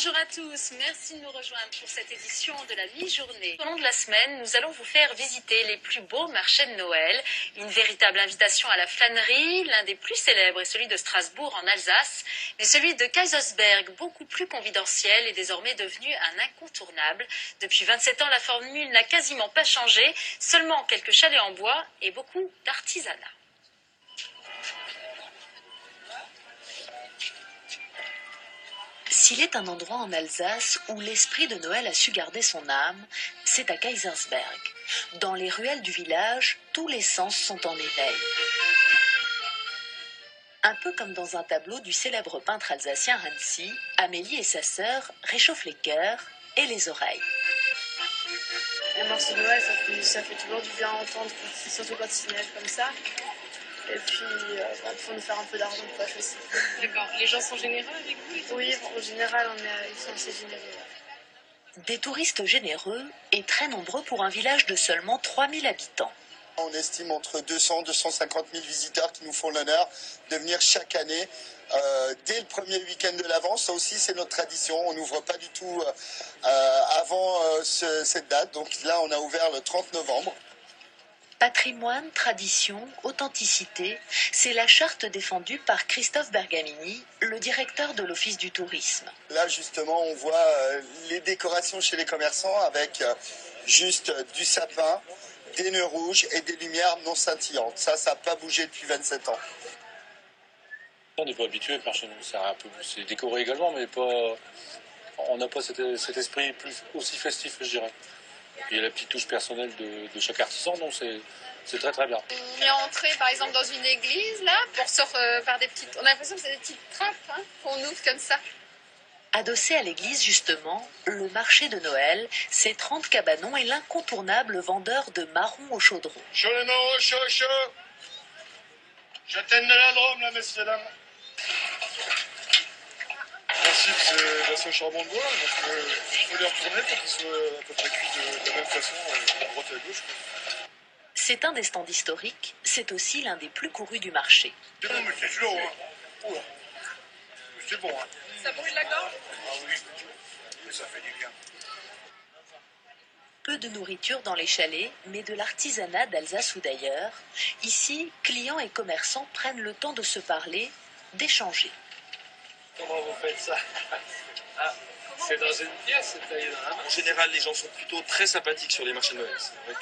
Bonjour à tous, merci de nous rejoindre pour cette édition de la mi-journée. Au long de la semaine, nous allons vous faire visiter les plus beaux marchés de Noël. Une véritable invitation à la flânerie. L'un des plus célèbres est celui de Strasbourg en Alsace. Mais celui de Kaysersberg, beaucoup plus confidentiel, est désormais devenu un incontournable. Depuis 27 ans, la formule n'a quasiment pas changé. Seulement quelques chalets en bois et beaucoup d'artisanat. S'il est un endroit en Alsace où l'esprit de Noël a su garder son âme, c'est à Kaysersberg. Dans les ruelles du village, tous les sens sont en éveil. Un peu comme dans un tableau du célèbre peintre alsacien Hansi, Amélie et sa sœur réchauffent les cœurs et les oreilles. Les morceaux de Noël, ça fait toujours du bien à entendre, surtout quand il neige comme ça. Et puis, pour nous faire un peu d'argent de poche aussi. D'accord. Les gens sont généreux avec vous? Oui, en général, ils sont assez généreux. Des touristes généreux et très nombreux pour un village de seulement 3000 habitants. On estime entre 200 et 250 000 visiteurs qui nous font l'honneur de venir chaque année dès le premier week-end de l'Avent. Ça aussi, c'est notre tradition. On n'ouvre pas du tout avant cette date. Donc là, on a ouvert le 30 novembre. Patrimoine, tradition, authenticité, c'est la charte défendue par Christophe Bergamini, le directeur de l'Office du tourisme. Là, justement, on voit les décorations chez les commerçants avec juste du sapin, des nœuds rouges et des lumières non scintillantes. Ça n'a pas bougé depuis 27 ans. On n'est pas habitué par chez nous. C'est décoré également, mais pas. On n'a pas cet esprit aussi festif, je dirais. Il y a la petite touche personnelle de chaque artisan, donc c'est très très bien. On est entré par exemple dans une église là, par des petites. On a l'impression que c'est des petites trappes qu'on ouvre comme ça. Adossé à l'église, justement, le marché de Noël, ses 30 cabanons et l'incontournable vendeur de marrons au chaudron. Chaud les marrons, chaud, chaud. J'attends de la Drôme, là, messieurs, dames. Le principe, c'est au charbon de bois, donc il faut les retourner pour qu'ils soient à peu près cuits de la même façon, à droite et à gauche. C'est un des stands historiques, c'est aussi l'un des plus courus du marché. C'est bon, mais c'est chaud, hein. Oula. C'est bon, hein. Ça brûle la gorge? Ah oui, mais ça fait du bien. Peu de nourriture dans les chalets, mais de l'artisanat d'Alsace ou d'ailleurs. Ici, clients et commerçants prennent le temps de se parler, d'échanger. Comment vous faites ça? C'est dans une pièce, c'est taillé dans la main. En général, les gens sont plutôt très sympathiques sur les marchés de Noël. C'est vrai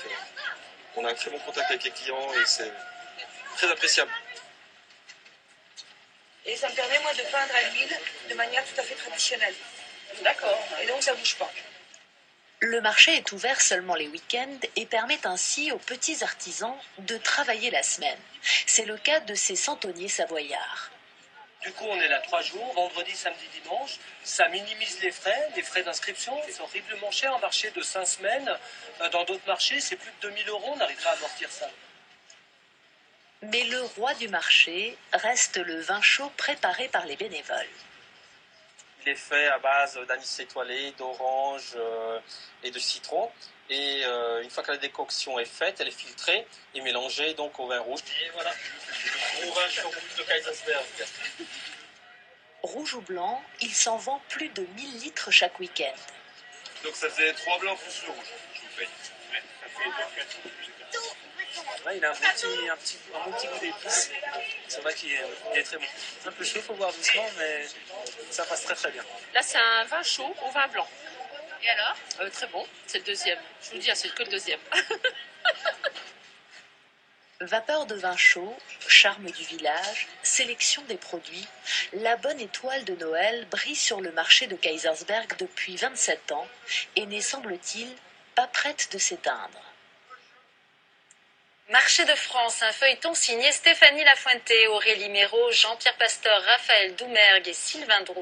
qu'on a un très bon contact avec les clients et c'est très appréciable. Et ça me permet, moi, de peindre à l'huile de manière tout à fait traditionnelle. D'accord. Et donc, ça bouge pas. Le marché est ouvert seulement les week-ends et permet ainsi aux petits artisans de travailler la semaine. C'est le cas de ces centonniers savoyards. Du coup, on est là 3 jours, vendredi, samedi, dimanche. Ça minimise les frais d'inscription. C'est horriblement cher, un marché de 5 semaines. Dans d'autres marchés, c'est plus de 2000 €, on n'arrive pas à amortir ça. Mais le roi du marché reste le vin chaud préparé par les bénévoles. Il est fait à base d'anis étoilé, d'orange et de citron. Et une fois que la décoction est faite, elle est filtrée et mélangée donc au vin rouge. Et voilà, au vin chaud de Kaysersberg. Rouge ou blanc, il s'en vend plus de 1000 litres chaque week-end. Donc ça fait 3 blancs plus le rouge, je vous paye. Là, il a un bon petit goût d'épices. C'est vrai qu'il est très bon. C'est un peu chaud, il faut boire doucement, mais ça passe très très bien. Là, c'est un vin chaud au vin blanc. Et alors? Très bon. C'est le deuxième. Je vous dis, c'est que le deuxième. Vapeur de vin chaud, charme du village, sélection des produits, la bonne étoile de Noël brille sur le marché de Kaysersberg depuis 27 ans et n'est, semble-t-il, pas prête de s'éteindre. Marché de France, un feuilleton signé Stéphanie Lafuente, Aurélie Méraud, Jean-Pierre Pasteur, Raphaël Doumergue et Sylvain Drou.